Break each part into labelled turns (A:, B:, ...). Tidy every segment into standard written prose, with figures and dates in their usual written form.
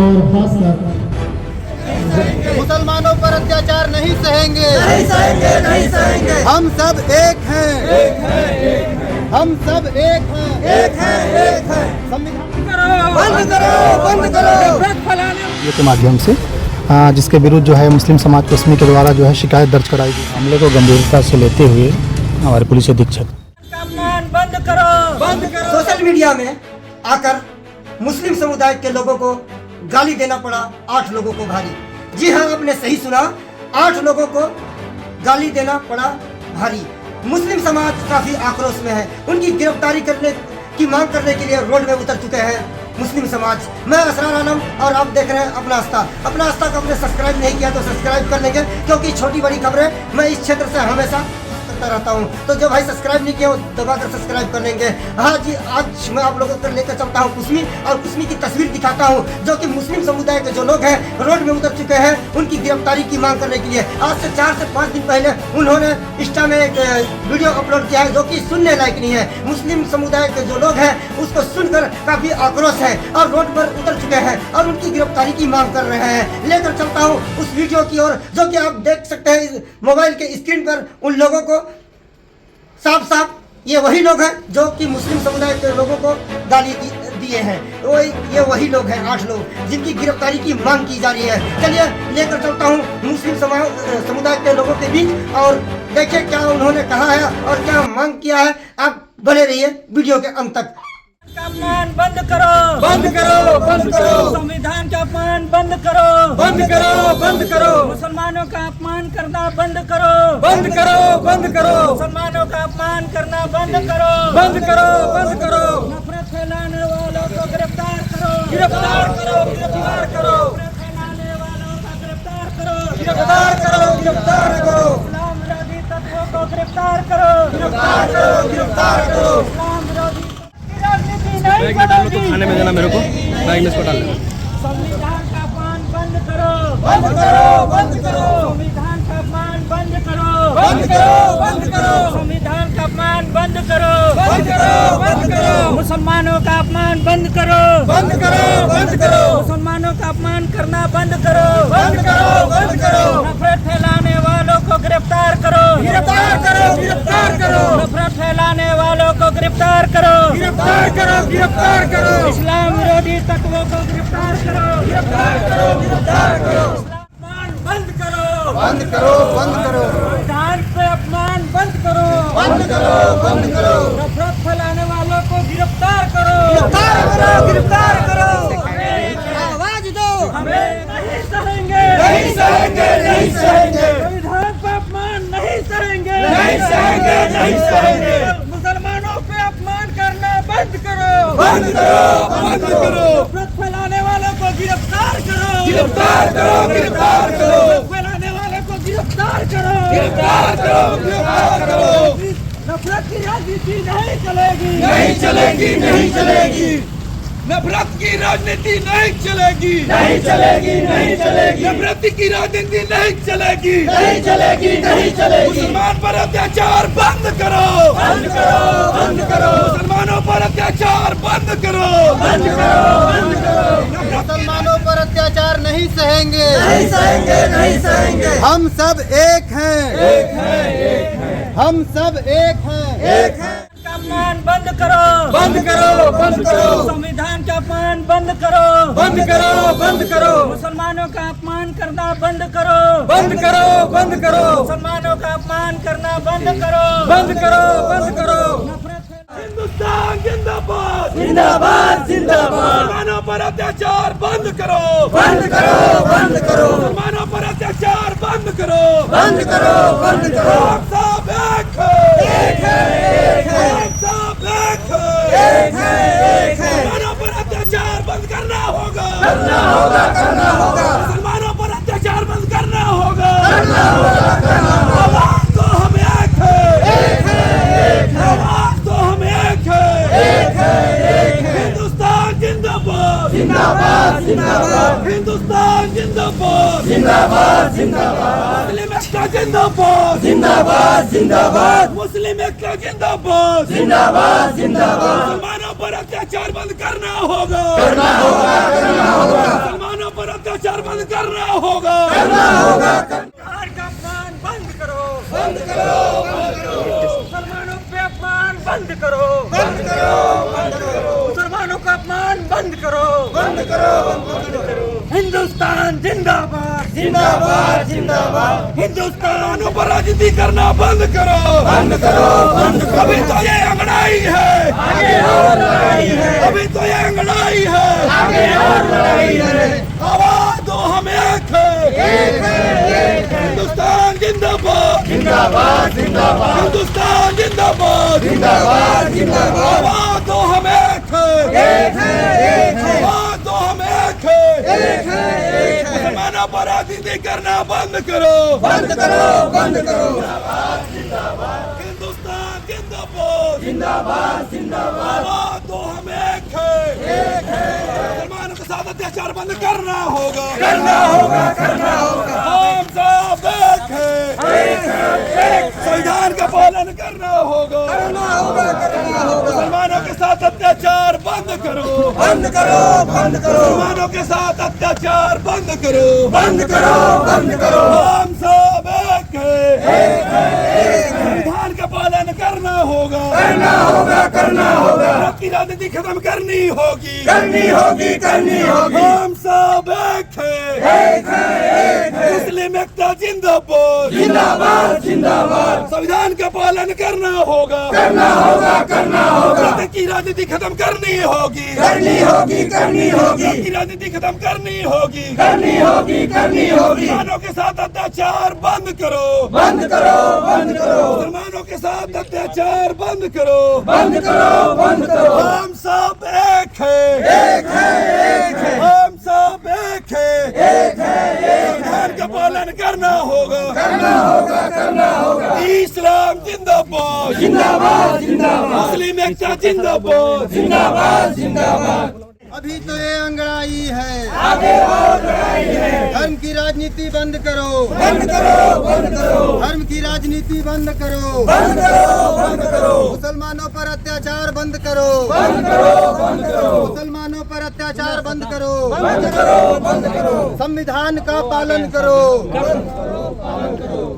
A: और खासकर
B: मुसलमानों पर अत्याचार नहीं सहेंगे,
C: नहीं सहेंगे, नहीं सहेंगे।
B: हम सब एक हैं, हम सब एक हैं,
C: एक है, एक है।
B: संविधान
C: बंद करो, बंद करो।
D: के माध्यम से जिसके विरुद्ध जो है मुस्लिम समाज कश्मीर के द्वारा जो है शिकायत दर्ज कराई गई। मामले को गंभीरता से लेते हुए हमारे पुलिस अधीक्षक
C: बंद करो, बंद करो। सोशल मीडिया में आकर मुस्लिम समुदाय के लोगों को गाली देना पड़ा 8 लोगों को भारी। जी हाँ, आपने सही सुना, 8 लोगों को गाली देना पड़ा भारी। मुस्लिम समाज काफी आक्रोश में है, उनकी गिरफ्तारी करने की मांग करने के लिए रोड में उतर चुके हैं मुस्लिम समाज। मैं असरार आलम और आप देख रहे हैं अपना आस्था। अपना आस्था को आपने सब्सक्राइब नहीं किया तो सब्सक्राइब कर लेंगे, क्योंकि छोटी बड़ी खबरें मैं इस क्षेत्र से हमेशा रहता हूं। तो जो भाई सब्सक्राइब नहीं किया वो दबाकर सब्सक्राइब कर लेंगे। हाँ जी, आज मैं आप लोगों को लेकर चलता हूं कुस्मी, और कुस्मी की तस्वीर दिखाता हूं जो कि मुस्लिम समुदाय के जो लोग हैं रोड में उतर चुके हैं उनकी गिरफ्तारी की मांग करने के लिए। आज से 4 से 5 दिन पहले उन्होंने इंस्टा में एक वीडियो अपलोड किया है जो कि सुनने लायक नहीं है। मुस्लिम समुदाय के जो लोग हैं उसको सुनकर काफी आक्रोश है और रोड पर उतर चुके हैं और उनकी गिरफ्तारी की मांग कर रहे हैं। लेकर चलता हूँ उस वीडियो की ओर जो कि आप देख सकते हैं मोबाइल के स्क्रीन पर। उन लोगों को साफ साफ ये वही लोग हैं जो कि मुस्लिम समुदाय के लोगों को गाली दिए हैं। वो ये वही लोग हैं, 8 लोग जिनकी गिरफ्तारी की मांग की जा रही है। चलिए लेकर चलता हूँ मुस्लिम समुदाय के लोगों के बीच और देखिए क्या उन्होंने कहा है और क्या मांग किया है। आप बने रहिए वीडियो के अंत तक।
E: अपमान बंद करो,
C: बंद करो, बंद करो।
E: संविधान का अपमान बंद करो,
C: बंद करो, बंद करो।
E: मुसलमानों का अपमान करना बंद करो,
C: बंद करो, बंद करो।
E: मुसलमानों का अपमान करना बंद करो,
C: बंद करो, बंद करो।
E: नफरत फैलाने वालों को गिरफ्तार करो,
C: गिरफ्तार करो, गिरफ्तार करो।
E: नफरत फैलाने वालों का गिरफ्तार करो,
C: गिरफ्तार करो, गिरफ्तार करो।
E: इस्लाम विरोधी तत्वों को गिरफ्तार करो,
C: गिरफ्तार करो, गिरफ्तार करो।
E: इस्लाम विरोधी राजनीति नहीं चलेगी।
F: खाने में देना मेरे को, बैग में इसको डाल देना।
E: संविधान का अपमान बंद करो,
C: बंद करो, बंद करो।
E: संविधान का अपमान बंद करो,
C: बंद करो, बंद करो।
E: संविधान का अपमान बंद करो,
C: बंद करो, बंद करो।
E: मुसलमानों का अपमान बंद करो,
C: बंद करो, बंद करो।
E: मुसलमानों का अपमान करना बंद करो,
C: बंद करो, बंद करो।
E: नफरत फैलाने वालों को गिरफ्तार करो,
C: गिरफ्तार करो, गिरफ्तार करो।
E: नफरत फैलाने वालों को गिरफ्तार करो,
C: गिरफ्तार करो, गिरफ्तार करो।
E: इस्लाम विरोधी तत्वों को गिरफ्तार करो,
C: गिरफ्तार करो, गिरफ्तार करो।
E: अपमान बंद करो,
B: बंद करो, बंद करो,
E: संविधान पे अपमान बंद करो,
C: बंद करो, बंद करो।
E: नफरत फैलाने वालों को गिरफ्तार करो,
C: गिरफ्तार करो, गिरफ्तार करो।
E: आवाज दो, हमें नहीं सहेंगे,
C: नहीं सहेंगे, नहीं सहेंगे।
E: संविधान पे अपमान नहीं सहेंगे,
C: नहीं सहेंगे, नहीं सहेंगे।
E: मुसलमानों पे अपमान करना बंद करो,
C: बंद करो, बंद करो।
E: नफरत फैलाने वालों को गिरफ्तार करो,
C: गिरफ्तार करो, गिरफ्तार करो।
E: नफरत फैलाने वालों को गिरफ्तार करो,
C: गिरफ्तार करो, गिरफ्तार करो।
E: नफरत की राजनीति नहीं चलेगी,
C: नहीं चलेगी, नहीं चलेगी। नफरत की राजनीति नहीं चलेगी, नहीं चलेगी, नहीं चलेगी। नफरत की राजनीति नहीं चलेगी, नहीं चलेगी, नहीं चलेगी। मुसलमान पर अत्याचार बंद करो, बंद करो, बंद करो। मुसलमानों पर अत्याचार बंद करो, बंद करो, बंद करो।
B: मुसलमानों पर अत्याचार नहीं सहेंगे,
C: नहीं सहेंगे, नहीं सहेंगे।
B: हम सब एक हैं,
C: एक है, एक है।
B: हम सब एक हैं,
C: एक है।
E: का अपमान बंद करो,
C: बंद करो, बंद करो।
E: संविधान का अपमान बंद करो,
C: बंद करो, बंद करो।
E: मुसलमानों का अपमान करना बंद करो,
C: बंद करो, बंद करो।
E: मुसलमानों का अपमान करना बंद करो,
C: बंद करो, बंद करो।
E: नफरत फैला-
C: हिंदुस्तान जिंदाबाद, जिंदाबाद, जिंदाबाद। मुसलमानों पर अत्याचार बंद करो, बंद करो, बंद करो। मुसलमानों पर अत्याचार बंद करो, बंद करो, बंद करो। हम सब एक है, एक है, एक है। हम सब एक है, एक है, एक है। मुसलमानों पर अत्याचार बंद करना होगा, करना होगा, करना होगा। मुसलमानों पर अत्याचार बंद करना होगा, करना होगा, करना होगा। आवाज तो हम एक है, एक है, एक है। आवाज तो हम एक है, एक है, एक है। हिंदुस्तान जिंदाबाद, जिंदाबाद, जिंदाबाद। हिंदुस्तान जिंदाबाद, जिंदाबाद, जिंदाबाद। मुस्लिम एकता जिंदाबाद, जिंदाबाद, जिंदाबाद। मुस्लिम एकता जिंदाबाद, जिंदाबाद, जिंदाबाद। मुसलमानों पर अत्याचार बंद करना होगा, करना होगा, करना होगा। मुसलमानों
E: हिंदुस्तान जिंदाबाद
C: जिंदाबाद जिंदाबाद
E: हिंदुस्तान पर राजनीति करना बंद करो
C: बंद करो बंद करो
E: अभी तो ये अंगड़ाई है
C: आगे और लड़ाई है
E: अभी तो ये अंगड़ाई है
C: आगे और लड़ाई है
E: आवाज दो हम एक है हिंदुस्तान जिंदाबाद
C: जिंदाबाद जिंदाबाद
E: हिंदुस्तान जिंदाबाद
C: जिंदाबाद जिंदाबाद
E: आवाज दो हम एक है आवाज दो हम एक है मुसलमानों पर राजनीति करना बंद करो
C: बंद करो बंद करो
E: हिंदुस्तान जिंदाबाद
C: जिंदाबाद जिंदाबाद
E: आवाज दो हम एक है मुसलमानों के साथ अत्याचार बंद करना होगा
C: करना होगा करना होगा
E: हम सब एक है संविधान का पालन करना होगा
C: करना होगा करना होगा
E: मुसलमानों के साथ अत्याचार बंद करो
C: बंद करो बंद करो
E: मुसलमानों के साथ अत्याचार बंद करो
C: बंद करो बंद करो
E: हम सब एक है संविधान का पालन करना होगा
C: करना होगा करना होगा
E: की राजनीति खत्म करनी होगी
C: करनी होगी करनी होगी
E: हम सब एक है मुस्लिम एकता जिंदाबाद
C: जिंदाबाद जिंदाबाद
E: संविधान का पालन करना होगा
C: करना होगा करना होगा
E: की राजनीति खत्म करनी होगी
C: करनी होगी करनी होगी
E: की राजनीति खत्म करनी होगी
C: करनी होगी करनी होगी
E: मुसलमानों के साथ अत्याचार बंद करो
C: बंद करो बंद करो
E: मुसलमानों के साथ अत्याचार बंद करो
C: बंद करो बंद करो
E: हम सब एक है हम सब एक है संविधान का पालन करना होगा
C: करना होगा करना होगा
E: इस्लाम जिंदाबाद
C: जिंदाबाद जिंदाबाद
E: मुस्लिम एकता जिंदाबाद
C: जिंदाबाद जिंदाबाद
B: अभी तो ये अंगड़ाई है
C: आगे और लड़ाई है
B: धर्म की राजनीति बंद करो
C: बंद करो बंद करो
B: धर्म की राजनीति बंद करो
C: बंद करो बंद करो
B: मुसलमानों पर अत्याचार बंद करो
C: बंद करो बंद करो
B: मुसलमानों पर अत्याचार बंद करो
C: बंद करो बंद करो
B: संविधान का पालन करो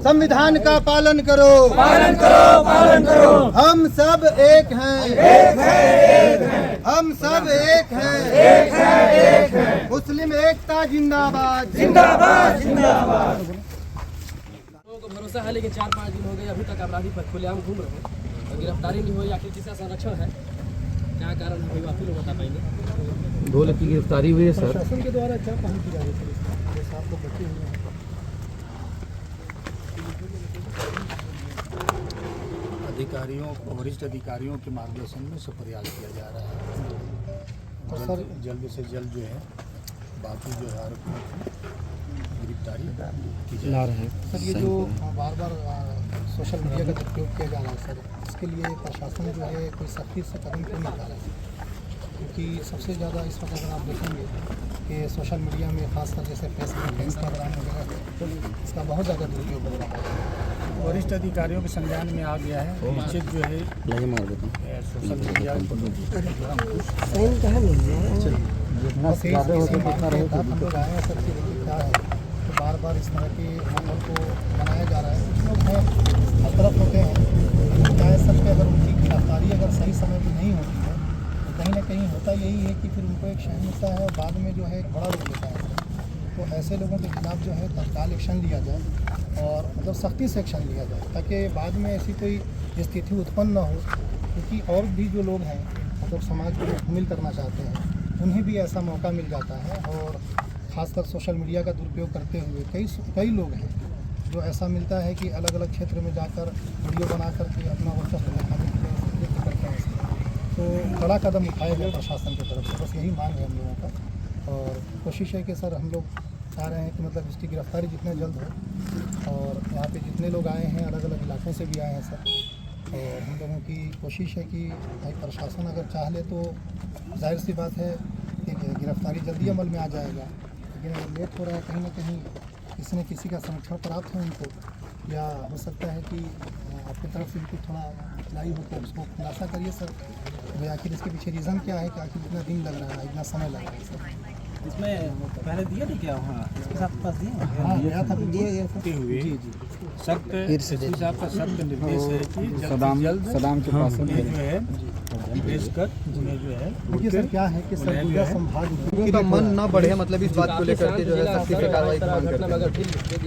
B: संविधान का पालन करो
C: पालन करो पालन करो
B: हम सब एक हैं हम सब एक हैं मुस्लिम एकता जिंदाबाद
C: जिंदाबाद जिंदाबाद
F: लोगों को भरोसा है लेकिन 4-5 दिन हो गए अभी तक अपराधी पर खुलेआम घूम रहे हैं और गिरफ्तारी नहीं हुई आखिर किसका संरक्षण है क्या कारण है वही आप लोग बता पाएंगे
A: 2 लोग की गिरफ्तारी हुई है सर
D: प्रशासन के द्वारा क्या पहल की जा रही है जैसे आप लोग बचे हुए हैं
G: अधिकारियों वरिष्ठ अधिकारियों के मार्गदर्शन में सब प्रयास किया जा रहा है जल्द से जल्द जो है बाकी जो है आरोपियों की गिरफ्तारी की जा रही है।
D: सर ये जो बार बार सोशल मीडिया का दुरुपयोग किया जा रहा है सर इसके लिए प्रशासन जो है कोई सख्ती से कदम क्यों नहीं उठा रहा है क्योंकि सबसे ज़्यादा इस वक्त अगर आप देखेंगे कि सोशल मीडिया में खासकर जैसे फेसबुक इंस्टाग्राम वगैरह इसका बहुत ज़्यादा दुरुपयोग हो रहा है
G: वरिष्ठ अधिकारियों के संज्ञान में आ गया है निश्चित जो है सोशल मीडिया
D: बस यही हम लोग आए हैं सर कि देखिए क्या है तो बार बार इस तरह के माहौल को बनाया जा रहा है कुछ लोग हैं हर तरफ होते हैं क्या है सर कि अगर उनकी गिरफ्तारी अगर सही समय पर नहीं होती है तो कहीं ना कहीं होता यही है कि फिर उनको एक शहर मिलता है और बाद में जो है एक बड़ा रोक देता है तो ऐसे लोगों के खिलाफ जो है तत्काल एक्शन लिया जाए और मतलब सख्ती से एक्शन लिया जाए ताकि बाद में ऐसी कोई स्थिति उत्पन्न न हो क्योंकि और भी जो लोग हैं मतलब समाज को शामिल करना चाहते हैं उन्हें भी ऐसा मौका मिल जाता है और ख़ासकर सोशल मीडिया का दुरुपयोग करते हुए कई लोग हैं जो ऐसा मिलता है कि अलग अलग क्षेत्र में जाकर वीडियो बना करके अपना वर्चस्व दिखाने के लिए नृत्य करते हैं तो बड़ा कदम उठाया गया प्रशासन की तरफ से बस यही मांग है हम लोगों का और कोशिश है कि सर हम लोग चाह रहे हैं कि मतलब इसकी गिरफ्तारी जितना जल्द हो और यहाँ पे जितने लोग आए हैं अलग अलग इलाकों से भी आए हैं सर और हम लोगों की कोशिश है कि भाई प्रशासन अगर चाह ले तो जाहिर सी बात है कि गिरफ्तारी जल्दी अमल में आ जाएगा लेकिन अगर लेट हो रहा है कहीं ना कहीं किसी न किसी का संरक्षण प्राप्त है उनको या हो सकता है कि आपकी तरफ से भी कुछ थोड़ा लाई हो तो उसको खुलासा करिए सर भाई आखिर इसके पीछे रीज़न क्या है कि आखिर इतना दिन लग रहा है इतना समय लग रहा है सर
A: इसमें पहले दिया नहीं क्या वहाँ इसके साथ पास दिए
D: हाँ गया था दिए गए
G: हुए सख्त एसपी साहब का सख्त निर्देश है कि
A: सदाम के पास
G: जो है
A: भेजकर उन्हें जो है
D: देखिए सर क्या है कि सरगुजा संभाग लोगों का मन न बढ़े, मतलब इस बात को लेकर के जो है सख्ती से कार्रवाई की मांग करते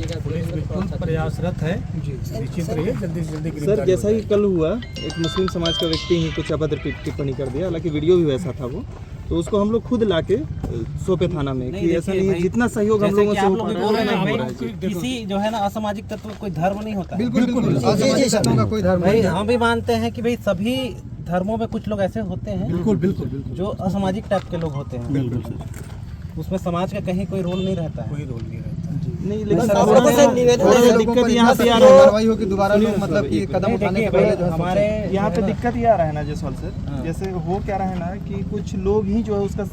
D: हैं।
A: पुलिस बिल्कुल प्रयासरत है, निश्चित रहिए जल्दी से जल्दी
H: सर
A: गिरफ्तार
H: जैसा कि कल हुआ, एक मुस्लिम समाज का व्यक्ति ही कुछ अभद्र टिप्पणी कर दिया, हालांकि वीडियो भी वैसा था वो, तो उसको हम लोग खुद लाके सौंपे थाना में कि ऐसा नहीं है, जितना सहयोग हम लोगों से हो पा रहा है।
A: किसी जो है ना असामाजिक तत्व कोई धर्म नहीं होता है।
D: बिल्कुल बिल्कुल असामाजिक तत्वों का कोई धर्म
A: भाई
D: नहीं है।
A: हम भी मानते हैं कि भाई सभी धर्मों में कुछ लोग ऐसे होते हैं
D: बिल्कुल बिल्कुल बिल्कुल
A: जो असामाजिक टाइप के लोग होते हैं, उसमें समाज का कहीं कोई रोल नहीं रहता है।
H: नहीं,
C: बस
H: लेकिन
C: आप लोगों से निवेदन
H: थोड़ा
C: है,
H: सा दिक्कत यहाँ पे आ
D: तो
H: रहा है,
D: कार्रवाई होगी दोबारा लोग मतलब कि कदम उठाने के पहले जो है
A: हमारे
H: यहाँ पे दिक्कत ये आ रहा है ना जसवाल सर, जैसे हो क्या रहा है ना कि कुछ लोग ही जो है उसका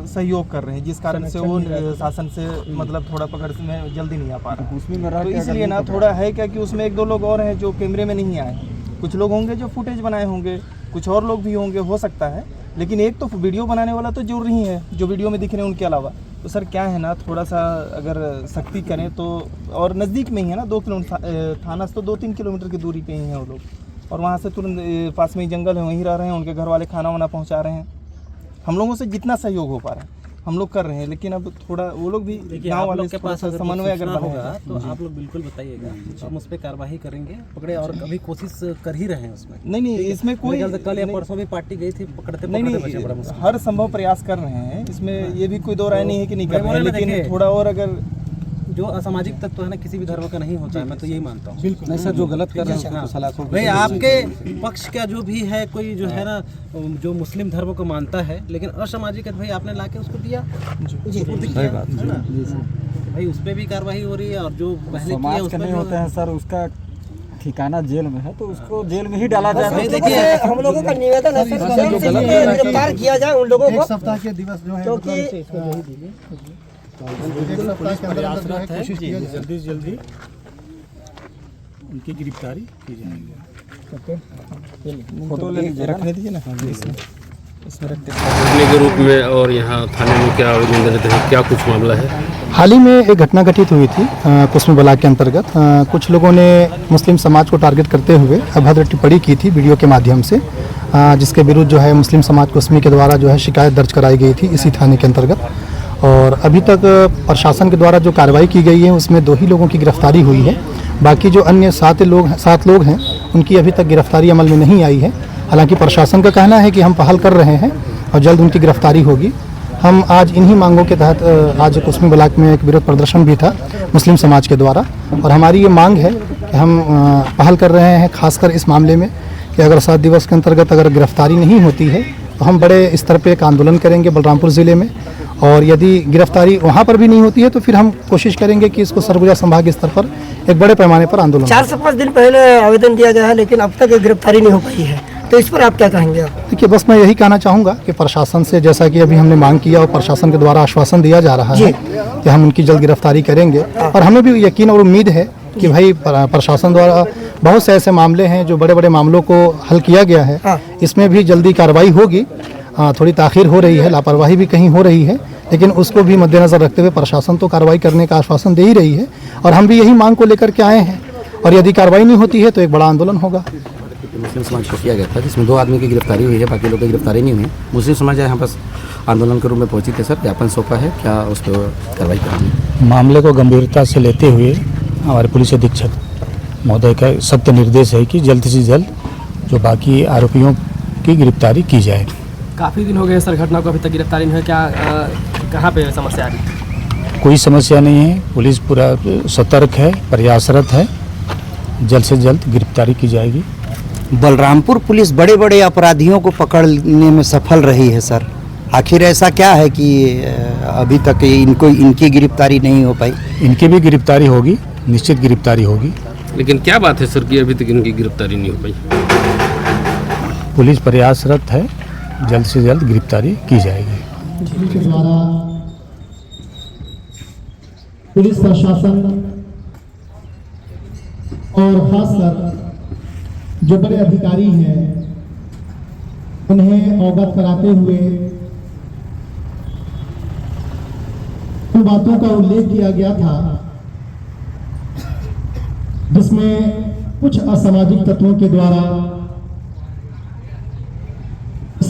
H: सहयोग कर रहे हैं, जिस कारण से वो शासन से मतलब थोड़ा पकड़ में जल्दी नहीं आ पा रहा है। तो इसलिए ना थोड़ा है क्या कि उसमें एक दो लोग और हैं जो कैमरे में नहीं आए, कुछ लोग होंगे जो फुटेज बनाए होंगे, कुछ और लोग भी होंगे, हो सकता है, लेकिन एक तो वीडियो बनाने वाला तो जरूर ही है जो वीडियो में दिख रहे हैं उनके अलावा। तो सर क्या है ना, थोड़ा सा अगर सख्ती करें तो, और नज़दीक में ही है ना 2 किलोमीटर, थाना से तो 2-3 किलोमीटर की दूरी पे ही हैं वो लोग, और वहाँ से तुरंत पास में ही जंगल है, वहीं रह रहे हैं, उनके घर वाले खाना वाना पहुँचा रहे हैं। हम लोगों से जितना सहयोग हो पा रहा है हम लोग कर रहे हैं, लेकिन अब थोड़ा वो लोग भी गाँव वालों के पास समन्वय अगर
A: होगा तो आप लोग बिल्कुल बताइएगा, हम उस पर कार्रवाई करेंगे, पकड़े, और अभी कोशिश कर ही रहे हैं उसमें।
H: नहीं, इसमें कोई
A: कल या परसों भी पार्टी गई थी, पकड़ते
H: नहीं,
A: बचे बड़ा मुश्किल।
H: हर संभव प्रयास कर रहे हैं, इसमें ये भी कोई दो राय नहीं है कि नहीं कर रहे हैं, लेकिन थोड़ा और अगर
A: जो असामाजिक तत्व है ना किसी भी धर्म का नहीं होता है, मैं तो यही मानता हूँ।
B: नहीं सर, जो गलत कर रहे हैं सलाखों
A: भाई आपके पक्ष का जो भी है कोई जो है ना जो मुस्लिम धर्म को मानता है, लेकिन असामाजिक है, भाई आपने लाके उसको दिया, सही बात है ना, भाई उस पर भी कार्रवाई हो रही है, और जो पहले किया उस पर
B: होते हैं सर, उसका ठिकाना जेल में है तो उसको जेल में ही डाला जाए।
C: भाई देखिए हम लोगों का निवेदन है सर, जल्द से जल्द गिरफ्तार किया जाए उन लोगों
D: एक
C: को,
D: सप्ताह के दिवस जो है
C: क्योंकि
D: एक सप्ताह के अंदर अंदर जो है कोशिश किया जाए।
G: जल्दी से जल्दी उनकी गिरफ्तारी की जाएगी।
H: फोटो ले रखने दीजिए ना, इसमें रखते
I: के रूप में, और यहाँ थाने में क्या आवेदन देते हैं, क्या कुछ मामला है?
D: हाल ही में एक घटना घटित हुई थी कुस्मी ब्लॉक के अंतर्गत। कुछ लोगों ने मुस्लिम समाज को टारगेट करते हुए अभद्र टिप्पणी की थी वीडियो के माध्यम से, जिसके विरुद्ध जो है मुस्लिम समाज कुस्मी के द्वारा जो है शिकायत दर्ज कराई गई थी इसी थाने के अंतर्गत। और अभी तक प्रशासन के द्वारा जो कार्रवाई की गई है उसमें 2 ही लोगों की गिरफ्तारी हुई है। बाकी जो अन्य 7 लोग हैं उनकी अभी तक गिरफ्तारी अमल में नहीं आई है। हालांकि प्रशासन का कहना है कि हम पहल कर रहे हैं और जल्द उनकी गिरफ्तारी होगी। हम आज इन्हीं मांगों के तहत आज कुस्मी ब्लॉक में एक विरोध प्रदर्शन भी था मुस्लिम समाज के द्वारा, और हमारी ये मांग है कि हम पहल कर रहे हैं खासकर इस मामले में कि अगर 7 दिवस के अंतर्गत अगर गिरफ्तारी नहीं होती है तो हम बड़े स्तर पे एक आंदोलन करेंगे बलरामपुर ज़िले में, और यदि गिरफ्तारी वहाँ पर भी नहीं होती है तो फिर हम कोशिश करेंगे कि इसको सरगुजा संभाग स्तर पर एक बड़े पैमाने पर आंदोलन।
C: 4 से 5 दिन पहले आवेदन दिया गया है, लेकिन अब तक गिरफ्तारी नहीं हो पाई है, तो इस पर आप क्या कहेंगे? देखिए
D: बस मैं यही कहना चाहूँगा कि प्रशासन से, जैसा कि अभी हमने मांग किया और प्रशासन के द्वारा आश्वासन दिया जा रहा है कि हम उनकी जल्द गिरफ्तारी करेंगे, और हमें भी यकीन और उम्मीद है कि भाई प्रशासन द्वारा बहुत से ऐसे मामले हैं जो बड़े बड़े मामलों को हल किया गया है, इसमें भी जल्दी कार्रवाई होगी। थोड़ी ताख़ीर हो रही है, लापरवाही भी कहीं हो रही है, लेकिन उसको भी मद्देनज़र रखते हुए प्रशासन तो कार्रवाई करने का आश्वासन दे ही रही है, और हम भी यही मांग को लेकर के आए हैं। और यदि कार्रवाई नहीं होती है तो एक बड़ा आंदोलन होगा।
J: मुस्लिम समाज को किया गया था, जिसमें 2 आदमी की गिरफ्तारी हुई है, बाकी लोगों की गिरफ्तारी नहीं हुई है। मुस्लिम समाज यहाँ पास आंदोलन के रूप में पहुंची थी सर, ज्ञापन सौंपा है, क्या उस पर कार्रवाई करेंगे?
G: मामले को गंभीरता से लेते हुए हमारे पुलिस अधीक्षक महोदय का सख्त निर्देश है कि जल्द से जल्द जो बाकी आरोपियों की गिरफ्तारी की जाए।
F: काफ़ी दिन हो गए सर घटना को, अभी तक गिरफ्तारी नहीं है, क्या कहाँ पे समस्या आ रही?
G: कोई समस्या नहीं है, पुलिस पूरा सतर्क है, प्रयासरत है, जल्द से जल्द गिरफ्तारी की जाएगी।
B: बलरामपुर पुलिस बड़े बड़े अपराधियों को पकड़ने में सफल रही है सर, आखिर ऐसा क्या है कि अभी तक इनकी गिरफ्तारी नहीं हो पाई?
G: इनकी भी गिरफ्तारी होगी, निश्चित गिरफ्तारी होगी।
I: लेकिन क्या बात है सर कि अभी तक इनकी गिरफ्तारी नहीं हो पाई?
G: पुलिस प्रयासरत है, जल्द से जल्द गिरफ्तारी की जाएगी।
D: के द्वारा पुलिस प्रशासन और खासकर जो बड़े अधिकारी हैं उन्हें अवगत कराते हुए उन बातों का उल्लेख किया गया था जिसमें कुछ असामाजिक तत्वों के द्वारा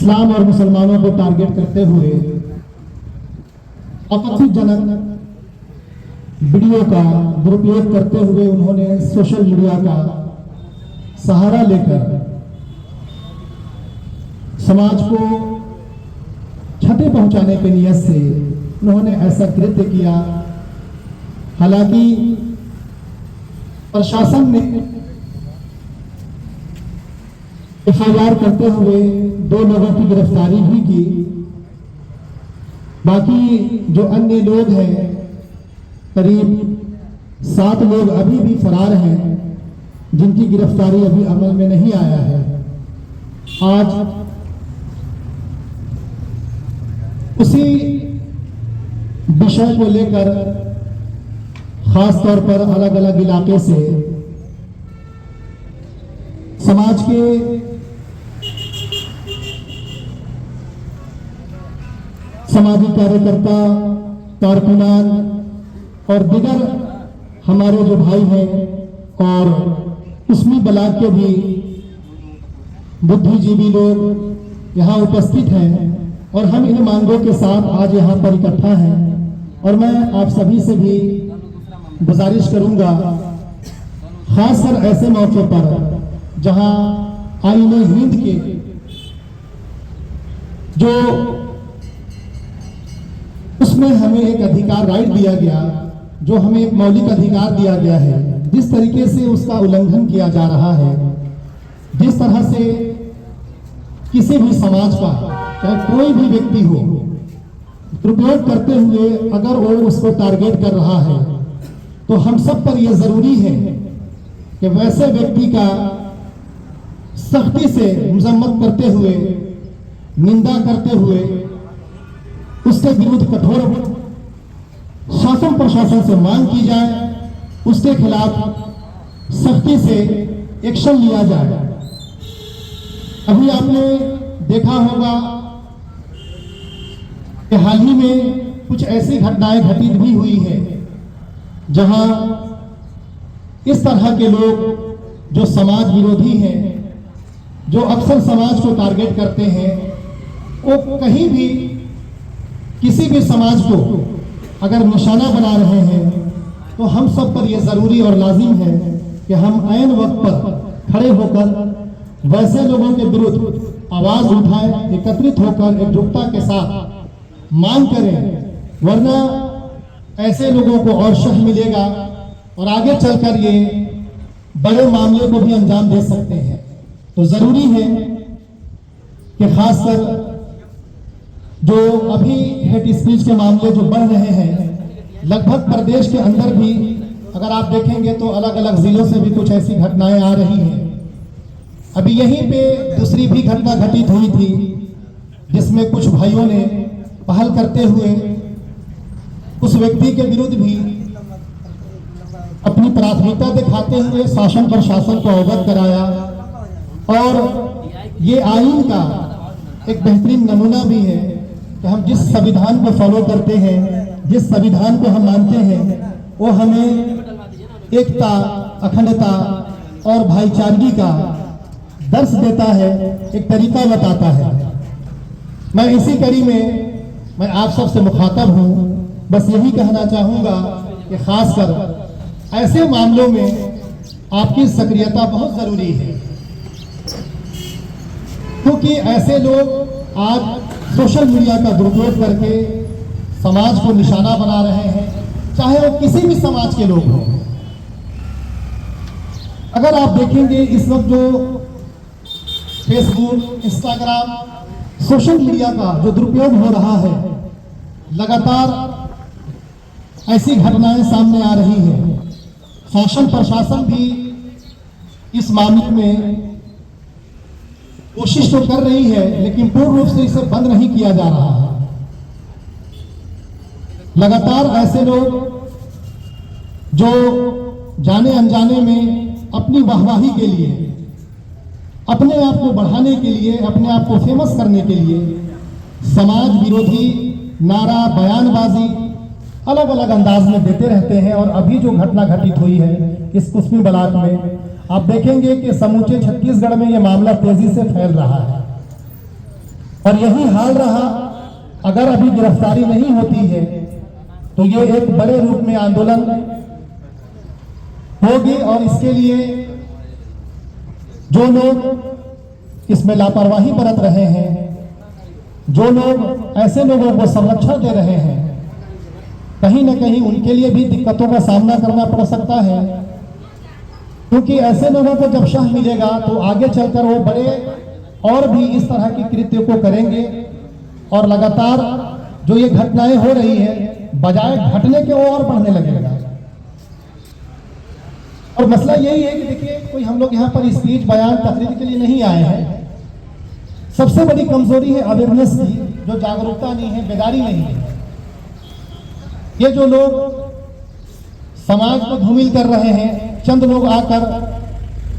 D: इस्लाम और मुसलमानों को टारगेट करते हुए आपत्तिजनक वीडियो का दुरुपयोग करते हुए उन्होंने सोशल मीडिया का सहारा लेकर समाज को क्षति पहुंचाने के नियत से उन्होंने ऐसा कृत्य किया। हालांकि प्रशासन ने एफआईआर करते हुए 2 लोगों की गिरफ्तारी भी की। बाकी जो अन्य लोग हैं, करीब 7 लोग अभी भी फरार हैं, जिनकी गिरफ्तारी अभी अमल में नहीं आया है। आज उसी विषय को लेकर खास तौर पर अलग अलग इलाके से समाज के समाजी कार्यकर्ता, कारकुनान और दीगर हमारे जो भाई हैं और उस्मी ब्लॉक के भी बुद्धिजीवी लोग यहाँ उपस्थित हैं और हम इन मांगों के साथ आज यहाँ पर इकट्ठा हैं। और मैं आप सभी से भी गुजारिश करूंगा, खासकर ऐसे मौके पर जहाँ आईने हिंद के जो उसमें हमें एक अधिकार राइट दिया गया, जो हमें एक मौलिक अधिकार दिया गया है, जिस तरीके से उसका उल्लंघन किया जा रहा है, जिस तरह से किसी भी समाज का चाहे कोई भी व्यक्ति हो दुरुपयोग करते हुए अगर वो उसको टारगेट कर रहा है, तो हम सब पर यह जरूरी है कि वैसे व्यक्ति का सख्ती से मजम्मत करते हुए, निंदा करते हुए उसके विरुद्ध कठोर शासन प्रशासन से मांग की जाए, उसके खिलाफ सख्ती से एक्शन लिया जाए। अभी आपने देखा होगा कि हाल ही में कुछ ऐसी घटनाएं घटित भी हुई है जहां इस तरह के लोग जो समाज विरोधी हैं, जो अक्सर समाज को टारगेट करते हैं, वो कहीं भी किसी भी समाज को अगर निशाना बना रहे हैं, तो हम सब पर यह जरूरी और लाजिम है कि हम ऐन वक्त पर खड़े होकर वैसे लोगों के विरुद्ध आवाज उठाएं, एकत्रित होकर एकजुटता के साथ मांग करें, वरना ऐसे लोगों को और शह मिलेगा और आगे चलकर ये बड़े मामले को भी अंजाम दे सकते हैं। तो जरूरी है कि खासकर जो अभी हेट स्पीच के मामले जो बढ़ रहे हैं, लगभग प्रदेश के अंदर भी अगर आप देखेंगे तो अलग अलग जिलों से भी कुछ ऐसी घटनाएं आ रही हैं। अभी यहीं पे दूसरी भी घटना घटित हुई थी, जिसमें कुछ भाइयों ने पहल करते हुए उस व्यक्ति के विरुद्ध भी अपनी प्राथमिकता दिखाते हुए शासन प्रशासन को अवगत कराया। और ये आईन का एक बेहतरीन नमूना भी है कि हम जिस संविधान को फॉलो करते हैं, जिस संविधान को हम मानते हैं, वो हमें एकता, अखंडता और भाईचारगी का दर्श देता है, एक तरीका बताता है। मैं इसी कड़ी में मैं आप सबसे मुखातब हूँ, बस यही कहना चाहूँगा कि खासकर ऐसे मामलों में आपकी सक्रियता बहुत ज़रूरी है, क्योंकि ऐसे लोग आज सोशल मीडिया का दुरुपयोग करके समाज को निशाना बना रहे हैं, चाहे वो किसी भी समाज के लोग हों। अगर आप देखेंगे इस वक्त जो फेसबुक, इंस्टाग्राम, सोशल मीडिया का जो दुरुपयोग हो रहा है, लगातार ऐसी घटनाएं सामने आ रही है। शासन प्रशासन भी इस मामले में कोशिश तो कर रही है, लेकिन पूर्ण रूप से इसे बंद नहीं किया जा रहा है। लगातार ऐसे लोग जो जाने अनजाने में अपनी वाहवाही के लिए, अपने आप को बढ़ाने के लिए, अपने आप को फेमस करने के लिए समाज विरोधी नारा, बयानबाजी अलग अलग अंदाज में देते रहते हैं। और अभी जो घटना घटित हुई है इस कुस्मी ब्लॉक में, आप देखेंगे कि समूचे छत्तीसगढ़ में यह मामला तेजी से फैल रहा है। और यही हाल रहा, अगर अभी गिरफ्तारी नहीं होती है तो ये एक बड़े रूप में आंदोलन होगी। और इसके लिए जो लोग इसमें लापरवाही बरत रहे हैं, जो लोग ऐसे लोगों को संरक्षण दे रहे हैं, कहीं न कहीं उनके लिए भी दिक्कतों का सामना करना पड़ सकता है, क्योंकि ऐसे लोगों को जब शह मिलेगा तो आगे चलकर वो बड़े और भी इस तरह की कृत्यों को करेंगे और लगातार जो ये घटनाएं हो रही है बजाय घटने के वो और बढ़ने लगेगा। और मसला यही है कि देखिए, कोई हम लोग यहाँ पर स्पीच बयान तकरीर के लिए नहीं आए हैं। सबसे बड़ी कमजोरी है अवेयरनेस की, जो जागरूकता नहीं है, बेदारी नहीं है। ये जो लोग समाज को धूमिल कर रहे हैं, चंद लोग आकर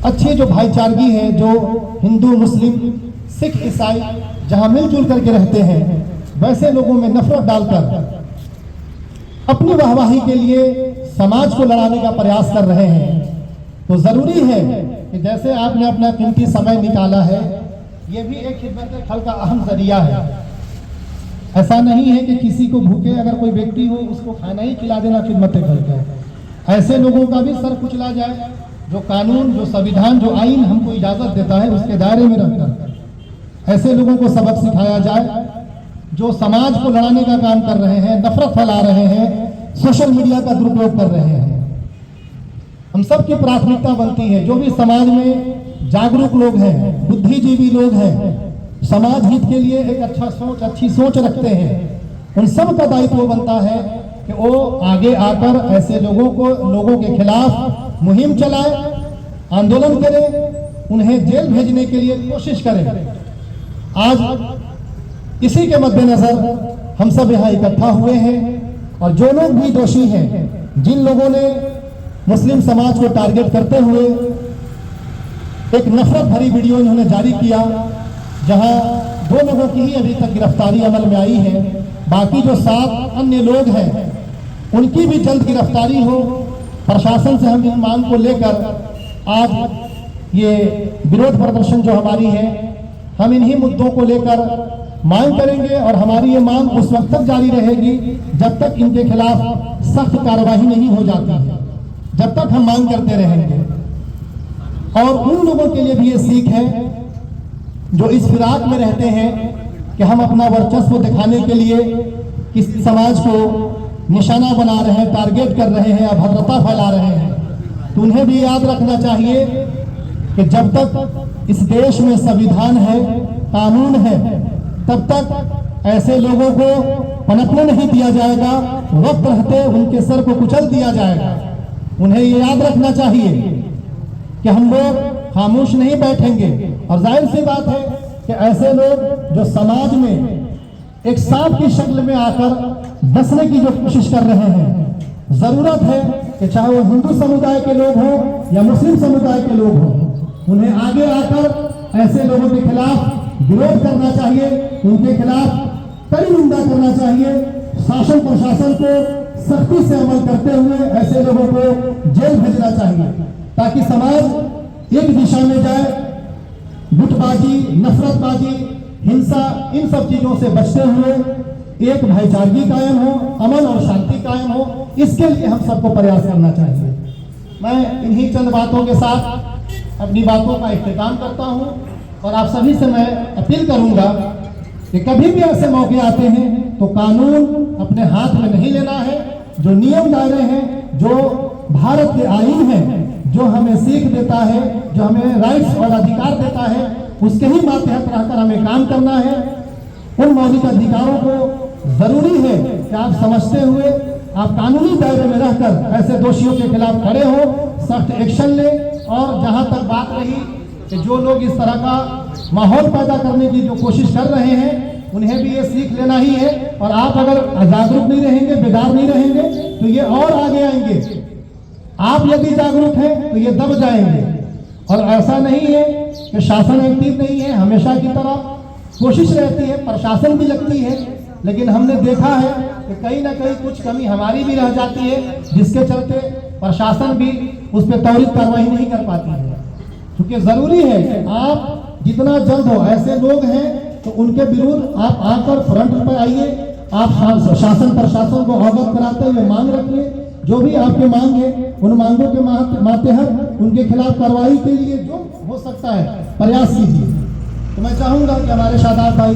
D: अच्छी जो भाईचारगी है, जो हिंदू मुस्लिम सिख ईसाई जहां मिलजुल करके रहते हैं, वैसे लोगों में नफरत डालकर अपनी वाहवाही के लिए समाज को लड़ाने का प्रयास कर रहे हैं। तो जरूरी है कि जैसे आपने अपना कीमती समय निकाला है, ये भी एक खिदमत खल का अहम जरिया है। ऐसा नहीं है कि किसी को भूखे अगर कोई व्यक्ति हो उसको खाना ही खिला देना खिदमत खल का। ऐसे लोगों का भी सर कुचला जाए, जो कानून, जो संविधान, जो आइन हमको इजाजत देता है उसके दायरे में रहकर ऐसे लोगों को सबक सिखाया जाए, जो समाज को लड़ाने का काम कर रहे हैं, नफरत फैला रहे हैं, सोशल मीडिया का दुरुपयोग कर रहे हैं। हम सब की प्राथमिकता बनती है, जो भी समाज में जागरूक लोग हैं, बुद्धिजीवी लोग हैं, समाज हित के लिए एक अच्छी सोच रखते हैं, उन सब का दायित्व बनता है कि वो आगे आकर ऐसे लोगों के खिलाफ मुहिम चलाए, आंदोलन करें, उन्हें जेल भेजने के लिए कोशिश करें। आज इसी के मद्देनजर हम सब यहाँ इकट्ठा हुए हैं और जो लोग भी दोषी हैं, जिन लोगों ने मुस्लिम समाज को टारगेट करते हुए एक नफरत भरी वीडियो इन्होंने जारी किया, जहां 2 लोगों की ही अभी तक गिरफ्तारी अमल में आई है, बाकी जो 7 अन्य लोग हैं उनकी भी जल्द गिरफ्तारी हो। प्रशासन से हम इन मांग को लेकर आज ये विरोध प्रदर्शन जो हमारी है, हम इन्हीं मुद्दों को लेकर मांग करेंगे और हमारी ये मांग उस वक्त तक जारी रहेगी जब तक इनके खिलाफ सख्त कार्रवाई नहीं हो जाती है, जब तक हम मांग करते रहेंगे। और उन लोगों के लिए भी ये सीख है जो इस फिराक में रहते हैं कि हम अपना वर्चस्व दिखाने के लिए किस समाज को निशाना बना रहे हैं, टारगेट कर रहे हैं, अभद्रता फैला रहे हैं। तो उन्हें भी याद रखना चाहिए कि जब तक इस देश में संविधान है, कानून है, तब तक ऐसे लोगों को पनपने नहीं दिया जाएगा, वक्त रहते उनके सर को कुचल दिया जाएगा। उन्हें ये याद रखना चाहिए कि हम लोग खामोश नहीं बैठेंगे। और जाहिर सी बात है कि ऐसे लोग जो समाज में एक सांप की शक्ल में आकर बसने की जो कोशिश कर रहे हैं, जरूरत है कि चाहे वो हिंदू समुदाय के लोग हों या मुस्लिम समुदाय के लोग हों, उन्हें आगे आकर ऐसे लोगों के खिलाफ विरोध करना चाहिए, उनके खिलाफ कड़ी निंदा करना चाहिए। शासन प्रशासन को सख्ती से अमल करते हुए ऐसे लोगों को जेल भेजना चाहिए, ताकि समाज एक दिशा में जाए, गुटबाजी, नफरतबाजी, हिंसा, इन सब चीजों से बचते हुए एक भाईचारगी कायम हो, अमन और शांति कायम हो। इसके लिए हम सबको प्रयास करना चाहिए। मैं इन्हीं चंद बातों के साथ अपनी बातों का इख्तिताम करता हूं और आप सभी से मैं अपील करूंगा कि कभी भी ऐसे मौके आते हैं तो कानून अपने हाथ में नहीं लेना है। जो नियम दायरे हैं, जो भारत के आईन है, जो हमें सीख देता है, जो हमें राइट्स और अधिकार देता है, उसके ही मातहत रहकर हमें काम करना है। उन मौलिक अधिकारों को जरूरी है कि आप समझते हुए आप कानूनी दायरे में रहकर ऐसे दोषियों के खिलाफ खड़े हो, सख्त एक्शन ले। और जहां तक बात रही कि जो लोग इस तरह का माहौल पैदा करने की जो कोशिश कर रहे हैं, उन्हें भी ये सीख लेना ही है। और आप अगर जागरूक नहीं रहेंगे, बेदार नहीं रहेंगे, तो ये और आगे आएंगे। आप यदि जागरूक हैं तो ये दब जाएंगे। और ऐसा नहीं है कि शासन एक्टिव नहीं है, हमेशा की तरह कोशिश रहती है, प्रशासन भी लगती है, लेकिन हमने देखा है कि कहीं ना कहीं कुछ कमी हमारी भी रह जाती है, जिसके चलते प्रशासन भी उस पर त्वरित कार्रवाई नहीं कर पाती है। क्योंकि जरूरी है कि आप जितना जल्द हो, ऐसे लोग हैं तो उनके विरुद्ध आप आकर फ्रंट पर आइए, आप शासन प्रशासन को अवगत कराते हुए मांग रखिए। जो भी आपके मांग है उन मांगों के मातहत उनके खिलाफ कार्रवाई के लिए जो हो सकता है प्रयास कीजिए। तो मैं चाहूँगा कि हमारे शादाब भाई,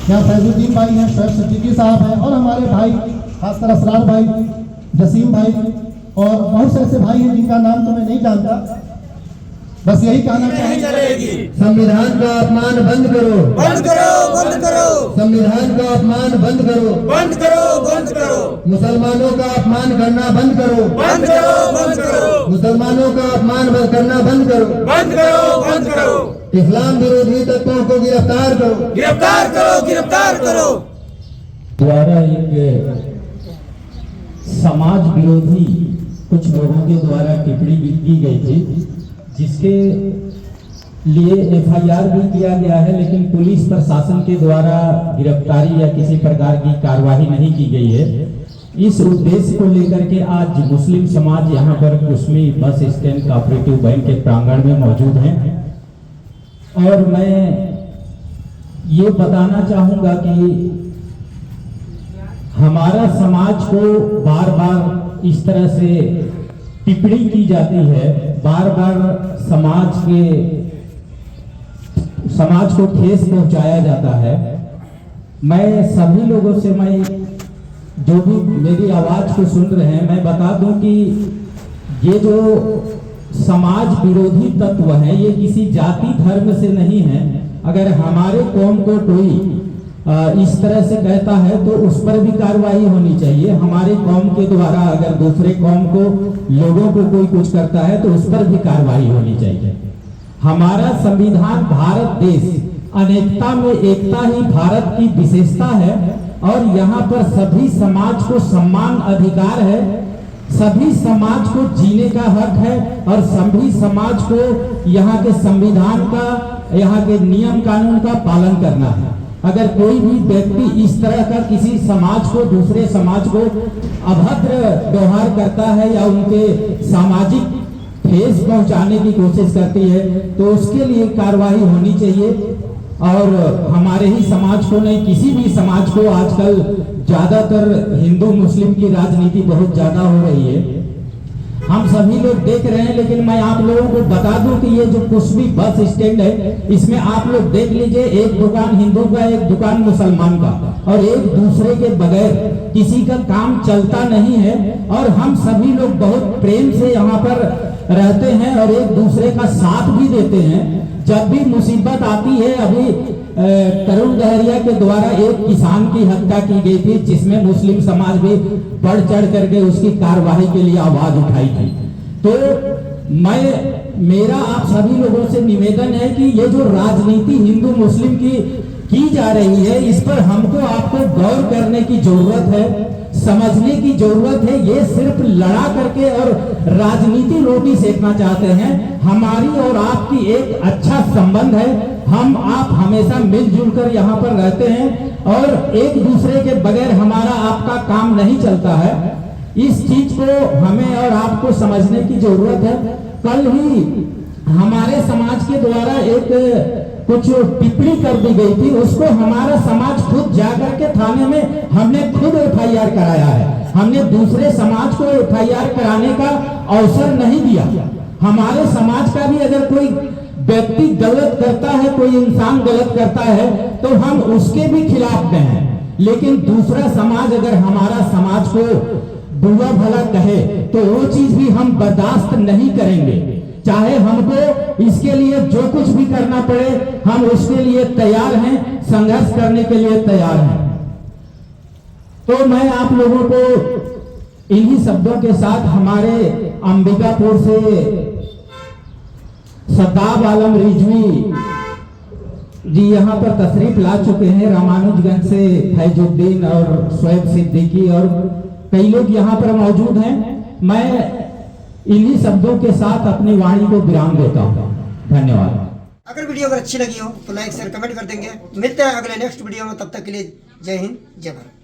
D: यहाँ फैजुद्दीन भाई हैं, शोएब सिद्दीकी साहब हैं, और हमारे भाई खासकर असरार भाई, जसीम भाई और बहुत से ऐसे भाई हैं जिनका नाम तो मैं नहीं जानता। बस यही कहना चाहेंगे, संविधान का अपमान बंद करो, बंद करो, बंद करो। संविधान का अपमान बंद करो, बंद करो, बंद करो। मुसलमानों का अपमान करना बंद करो, बंद करो, बंद करो। मुसलमानों का अपमान करना बंद करो, बंद करो, बंद करो। इस्लाम विरोधी तत्वों को गिरफ्तार करो, गिरफ्तार करो, गिरफ्तार करो।
K: द्वारा एक समाज विरोधी कुछ लोगों के द्वारा टिप्पणी की गई थी, जिसके लिए एफआईआर भी किया गया है, लेकिन पुलिस प्रशासन के द्वारा गिरफ्तारी या किसी प्रकार की कार्रवाई नहीं की गई है। इस उद्देश्य को लेकर के आज मुस्लिम समाज यहाँ पर Kusmi bus stand cooperative bank के प्रांगण में मौजूद हैं, और मैं ये बताना चाहूँगा कि हमारा समाज को बार बार इस तरह से टिप्पणी की जाती है, बार बार समाज को ठेस पहुंचाया जाता है। मैं सभी लोगों से, मैं जो भी मेरी आवाज को सुन रहे हैं, मैं बता दूं कि ये जो समाज विरोधी तत्व है ये किसी जाति धर्म से नहीं है। अगर हमारे कौम को कोई इस तरह से कहता है तो उस पर भी कार्रवाई होनी चाहिए। हमारे कौम के द्वारा अगर दूसरे कौम को, लोगों को कोई कुछ करता है तो उस पर भी कार्रवाई होनी चाहिए। हमारा संविधान भारत देश, अनेकता में एकता ही भारत की विशेषता है, और यहाँ पर सभी समाज को समान अधिकार है, सभी समाज को जीने का हक है, और सभी समाज को यहाँ के संविधान का, यहाँ के नियम कानून का पालन करना है। अगर कोई भी व्यक्ति इस तरह का किसी समाज को, दूसरे समाज को अभद्र व्यवहार करता है या उनके सामाजिक ठेस पहुंचाने की कोशिश करती है तो उसके लिए कार्रवाई होनी चाहिए। और हमारे ही समाज को नहीं, किसी भी समाज को, आजकल ज्यादातर हिंदू मुस्लिम की राजनीति बहुत ज्यादा हो रही है, हम सभी लोग देख रहे हैं। लेकिन मैं आप लोगों को बता दूं कि ये जो कुस्मी बस स्टैंड है, इसमें आप लोग देख लीजिए, एक दुकान हिंदू का, एक दुकान मुसलमान का, और एक दूसरे के बगैर किसी का काम चलता नहीं है। और हम सभी लोग बहुत प्रेम से यहाँ पर रहते हैं और एक दूसरे का साथ भी देते हैं। जब भी मुसीबत आती है, अभी तरुण गहरिया के द्वारा एक किसान की हत्या की गई थी, जिसमें मुस्लिम समाज भी बढ़ चढ़ करके उसकी कार्रवाई के लिए आवाज उठाई थी। तो मेरा आप सभी लोगों से निवेदन है कि ये जो राजनीति हिंदू मुस्लिम की जा रही है, इस पर हमको आपको गौर करने की जरूरत है, समझने की जरूरत है। ये सिर्फ लड़ा करके और राजनीति रोटी सेकना चाहते हैं। हमारी और आपकी एक अच्छा संबंध है, हम आप हमेशा मिलजुल कर यहाँ पर रहते हैं और एक दूसरे के बगैर हमारा आपका काम नहीं चलता है। इस चीज को हमें और आपको समझने की जरूरत है। कल ही हमारे समाज के द्वारा एक कुछ टिप्पणी कर दी गई थी, उसको हमारा समाज खुद जाकर के थाने में हमने खुद एफआईआर कराया है। हमने दूसरे समाज को एफआईआर कराने का अवसर नहीं दिया। हमारे समाज का भी अगर कोई व्यक्ति गलत करता है, कोई इंसान गलत करता है, तो हम उसके भी खिलाफ हैं। लेकिन दूसरा समाज अगर हमारा समाज को बुरा भला कहे तो वो चीज भी हम बर्दाश्त नहीं करेंगे। चाहे हमको इसके लिए जो कुछ भी करना पड़े, हम उसके लिए तैयार हैं, संघर्ष करने के लिए तैयार हैं। तो मैं आप लोगों को इन्हीं शब्दों के साथ हमारे अंबिकापुर से सद्दाब आलम रिजवी जी यहाँ पर तशरीफ ला चुके हैं। रामानुजगंज से फैजुद्दीन और शोएब सिद्दीकी और कई लोग यहाँ पर मौजूद हैं। मैं इन्हीं शब्दों के साथ अपनी वाणी को विराम देता हूँ। धन्यवाद।
C: अगर वीडियो अगर अच्छी लगी हो तो लाइक शेयर कमेंट कर देंगे। मिलते हैं अगले नेक्स्ट वीडियो में, तब तक के लिए जय हिंद जय भारत।